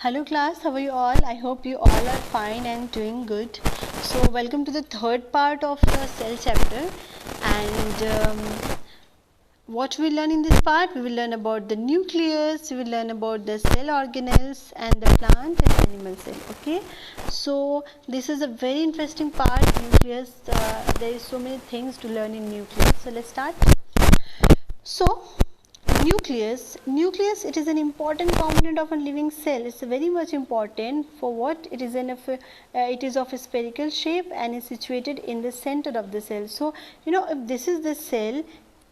Hello class, how are you all? I hope you all are fine and doing good. So welcome to the third part of the cell chapter, and what we learn in this part, we will learn about the nucleus, we will learn about the cell organelles and the plant and animal cell. Okay, so this is a very interesting part, nucleus. There is so many things to learn in nucleus. So let's start. So nucleus, it is an important component of a living cell. It's very much important. For what? It is it is of a spherical shape and is situated in the center of the cell. So if this is the cell,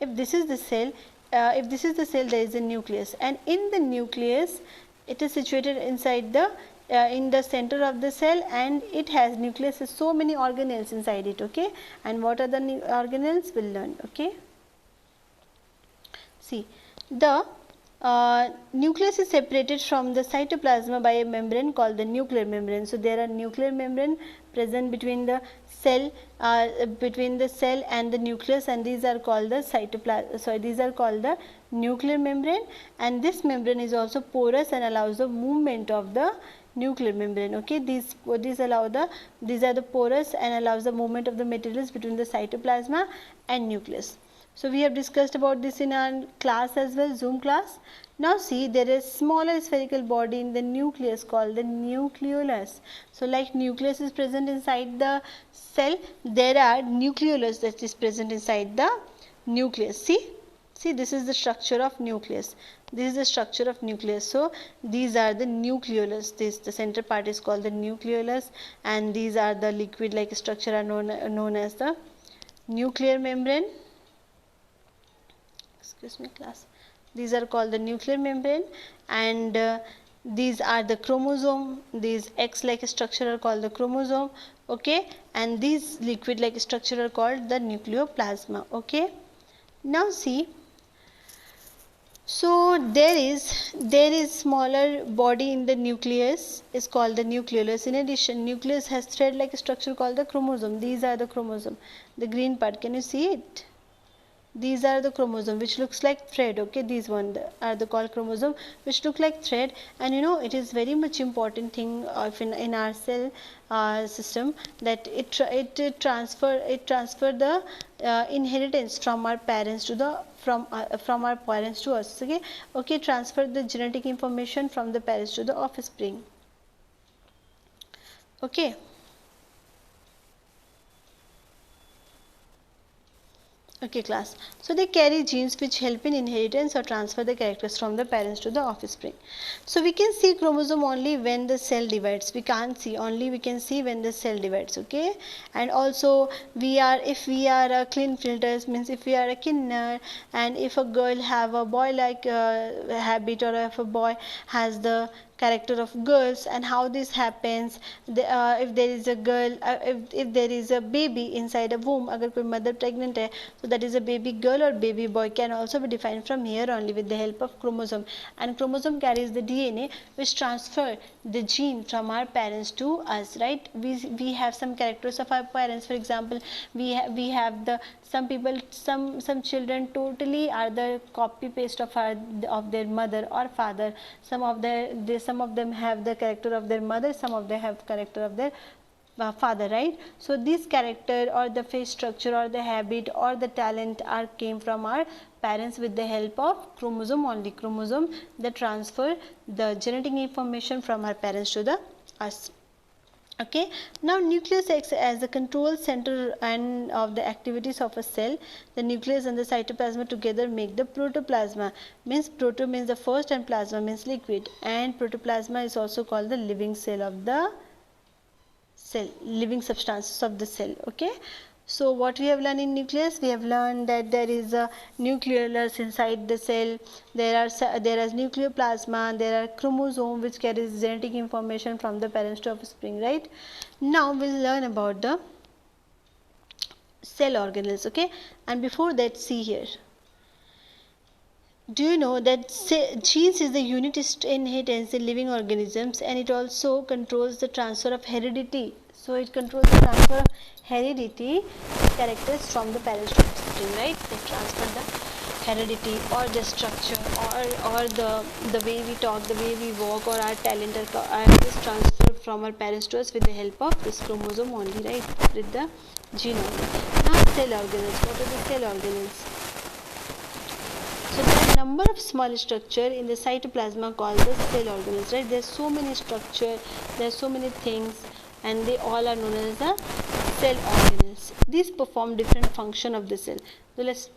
if this is the cell, there is a nucleus, and in the nucleus it is situated inside the in the center of the cell, and it has nucleus has so many organelles inside it. Okay, and what are the organelles? We'll learn. Okay. See, the nucleus is separated from the cytoplasm by a membrane called the nuclear membrane. So there are nuclear membrane present between the cell and the nucleus, and these are called the these are called the nuclear membrane, and this membrane is also porous and allows the movement of the nuclear membrane. Okay, these are the porous and allows the movement of the materials between the cytoplasma and nucleus. So we have discussed about this in our class as well, Zoom class. Now see, there is smaller spherical body in the nucleus called the nucleolus. So like nucleus is present inside the cell, there are nucleolus that is present inside the nucleus. See, this is the structure of nucleus. This is the structure of nucleus. So these are the nucleolus. The center part is called the nucleolus, and these are the liquid like structure are known as the nuclear membrane. Excuse me class, these are called the nuclear membrane, and these are the chromosome. These X like structure are called the chromosome. Okay, and these liquid like structure are called the nucleoplasma. Okay, now see, so there is smaller body in the nucleus is called the nucleolus. In addition, nucleus has thread like structure called the chromosome. These are the chromosome, the green part, can you see it? These are the chromosome which looks like thread. Okay, these one are the called chromosome which look like thread, and it is very much important thing of in our cell system that it transfer the inheritance from our parents to the from our parents to us. Okay, transfer the genetic information from the parents to the offspring. Okay. Okay class, so they carry genes which help in inheritance or transfer the characters from the parents to the offspring. So we can see chromosome only when the cell divides. We can't see, only we can see when the cell divides. Okay, and also if we are a Klinefelters, means if we are a Kinner, and if a girl have a boy like habit, or if a boy has the character of girls, and how this happens, if there is a girl, if there is a baby inside a womb, agar koi mother pregnant hai, so that is a baby girl or baby boy can also be defined from here only with the help of chromosome, and chromosome carries the DNA which transfer the gene from our parents to us, right? We have some characters of our parents. For example, we have the some children totally are the copy paste of their mother or father. Some of them have the character of their mother, some of them have character of their father, right? So this character or the face structure or the habit or the talent came from our parents with the help of chromosome only. Chromosome that transfer the genetic information from our parents to the us. Okay, now nucleus acts as the control center and of the activities of a cell. The nucleus and the cytoplasm together make the protoplasma. Means proto means the first and plasma means liquid, and protoplasma is also called the living cell of the cell, living substances of the cell. Okay, so what we have learned in nucleus, we have learned that there is a nucleolus inside the cell, there is nucleoplasma, there are chromosome which carries genetic information from the parents to offspring, right? Now we'll learn about the cell organelles. Okay, and before that, see here, do you know that genes is the unit inheritance in living organisms, and it also controls the transfer of heredity. So it controls the transfer of heredity characters from the parents to offspring, right? They transfer the heredity or the structure or the way we talk, the way we walk, or our talent is transferred from our parents to us with the help of this chromosome only, right, with the gene only. Now cell organelles. What are the cell organelles? So there are a number of small structure in the cytoplasma called the cell organelles, right? There are so many structure, there are so many things, and they all are known as the cell organelles. These perform different function of the cell. So let's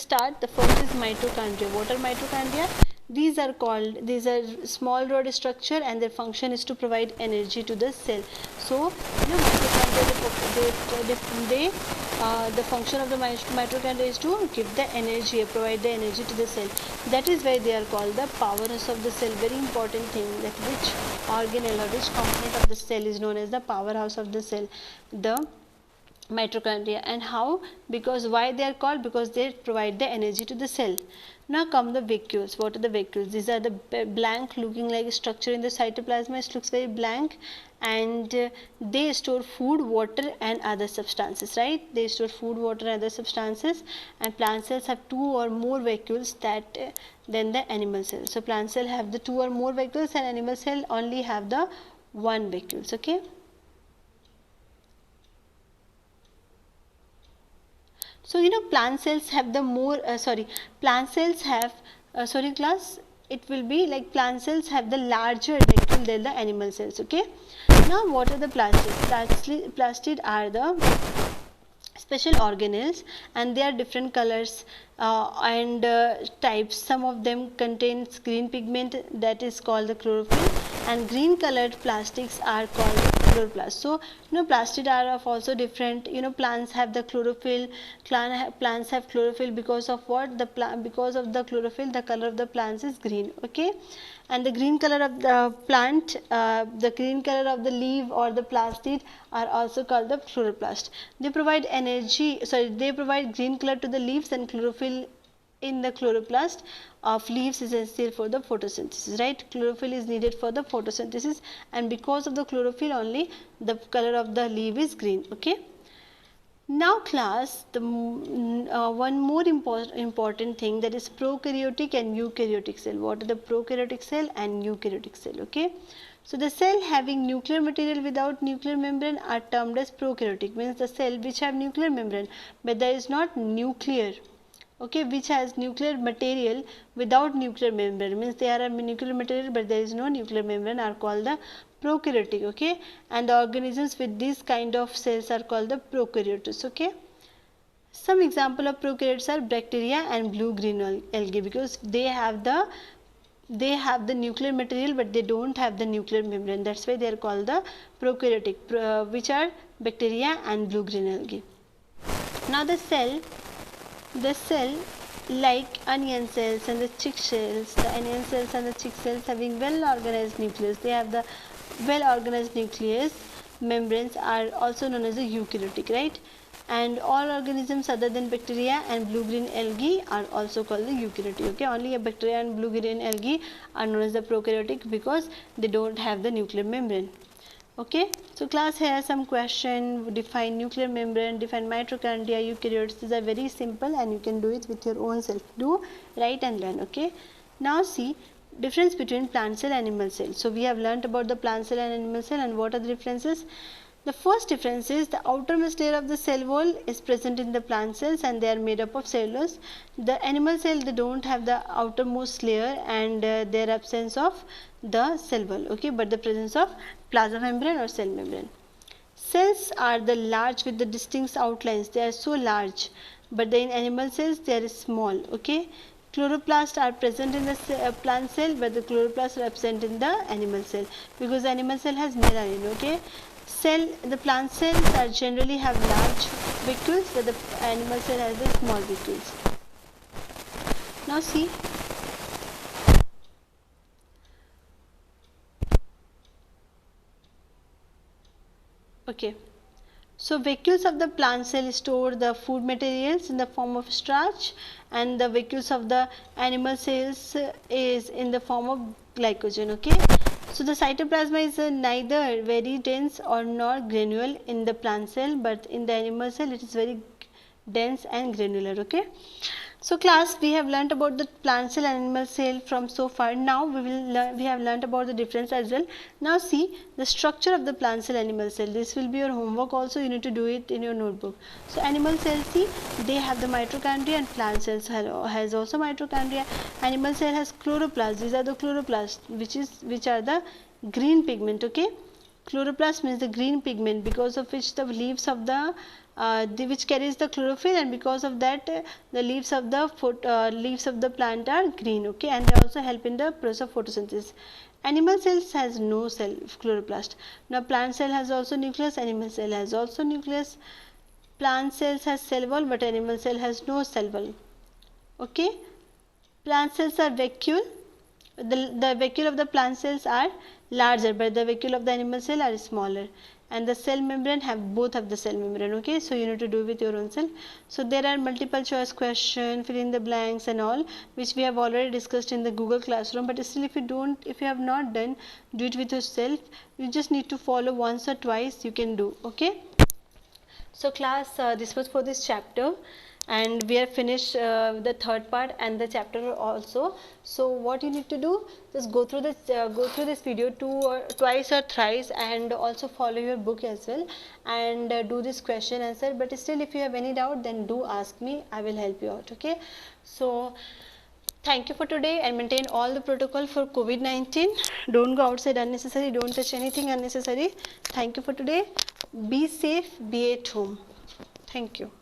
start. The first is mitochondria. What are mitochondria? These are small rod structure, and their function is to provide energy to the cell. So mitochondria, the function of the mitochondria is to give the energy, provide the energy to the cell. That is why they are called the powerhouse of the cell. Very important thing, that which organelle or which component of the cell is known as the powerhouse of the cell, the mitochondria. And how? Because why they are called? Because they provide the energy to the cell. Now come the vacuoles. What are the vacuoles? These are the blank looking like structure in the cytoplasm. It looks very blank, and they store food, water and other substances, right? They store food, water and other substances. And plant cells have 2 or more vacuoles than the animal cells. So plant cell have the 2 or more vacuoles, and animal cell only have the 1 vacuoles. Okay. So plant cells have the more plant cells have class, it will be like plant cells have the larger vacuole than the animal cells. Okay. Now what are the plastids? Plastids are the special organelles, and they are different colors and types. Some of them contains green pigment, that is called the chlorophyll, and green colored plastics are called chloroplasts. So plastids are of also different. Plants have the chlorophyll. Plants have chlorophyll because of what? Because of the chlorophyll, the color of the plants is green. Okay. And the green color of the plant, the green color of the leaf or the plastid are also called the chloroplast. They provide energy, they provide green color to the leaves, and chlorophyll in the chloroplast of leaves is essential for the photosynthesis, right? Chlorophyll is needed for the photosynthesis, and because of the chlorophyll only the color of the leaf is green. Okay. Now class, the one more important thing, that is prokaryotic and eukaryotic cell. What are the prokaryotic cell and eukaryotic cell? Okay. So the cell having nuclear material without nuclear membrane are termed as prokaryotic, means the cell which have nuclear membrane but there is not nuclear. Okay, which has nuclear material without nuclear membrane, means they are a nuclear material but there is no nuclear membrane, are called the prokaryotic. Okay, and the organisms with this kind of cells are called the prokaryotes. Okay, some example of prokaryotes are bacteria and blue-green algae, because they have the nuclear material but they don't have the nuclear membrane. That's why they are called the prokaryotic, which are bacteria and blue-green algae. Now the cell like onion cells and the chick cells, the onion cells and the chick cells having well organized nucleus, they have the well organized nucleus. Membranes are also known as the eukaryotic, right? And all organisms other than bacteria and blue-green algae are also called the eukaryotic. Okay, only a bacteria and blue-green algae are known as the prokaryotic because they don't have the nuclear membrane. Okay, so class, here are some question. Define nuclear membrane, define mitochondria, eukaryotes. These are very simple and you can do it with your own self. Do, write and learn. Okay, now see difference between plant cell and animal cell. So we have learnt about the plant cell and animal cell, and what are the differences? The first difference is the outermost layer of the cell wall is present in the plant cells and they are made up of cellulose. The animal cell, they don't have the outermost layer and their absence of the cell wall. Okay, but the presence of plasma membrane or cell membrane. Cells are the large with the distinct outlines. They are so large, but in animal cells they are small. Okay, chloroplasts are present in the plant cell, but the chloroplasts are absent in the animal cell because the animal cell has melanin. Okay, the plant cells are generally have large vacuoles, but the animal cell has the small vacuoles. Now see, okay, so vacuoles of the plant cell store the food materials in the form of starch, and the vacuoles of the animal cells is in the form of glycogen. Okay, so the cytoplasma is neither very dense or nor granular in the plant cell, but in the animal cell it is very dense and granular. Okay, So class, we have learnt about the plant cell and animal cell from so far. Now we have learnt about the difference as well. Now see the structure of the plant cell, animal cell. This will be your homework also. You need to do it in your notebook. So animal cells, see, they have the mitochondria, and plant cells has also mitochondria. Animal cell has chloroplasts. These are the chloroplasts, which are the green pigment. Okay, chloroplast means the green pigment, because of which the leaves of which carries the chlorophyll, and because of that the leaves of the plant are green. Okay, and they also help in the process of photosynthesis. Animal cells has no cell chloroplast. Now plant cell has also nucleus, animal cell has also nucleus. Plant cells has cell wall, but animal cell has no cell wall. Okay, plant cells are vacuole. The vacuole of the plant cells are larger, but the vacuole of the animal cell are smaller, and the cell membrane both have the cell membrane. Okay, so you need to do with your own self. So there are multiple choice question, fill in the blanks and all, which we have already discussed in the Google Classroom. But still, if you have not done, do it with yourself. You just need to follow once or twice, you can do. Okay, so class, this was for this chapter, and we have finished the third part and the chapter also. So what you need to do, just go through this video twice or thrice, and also follow your book as well, and do this question answer. But still, if you have any doubt, then do ask me, I will help you out. Okay, so thank you for today, and maintain all the protocol for COVID-19. Don't go outside unnecessary, don't touch anything unnecessary. Thank you for today. Be safe, be at home. Thank you.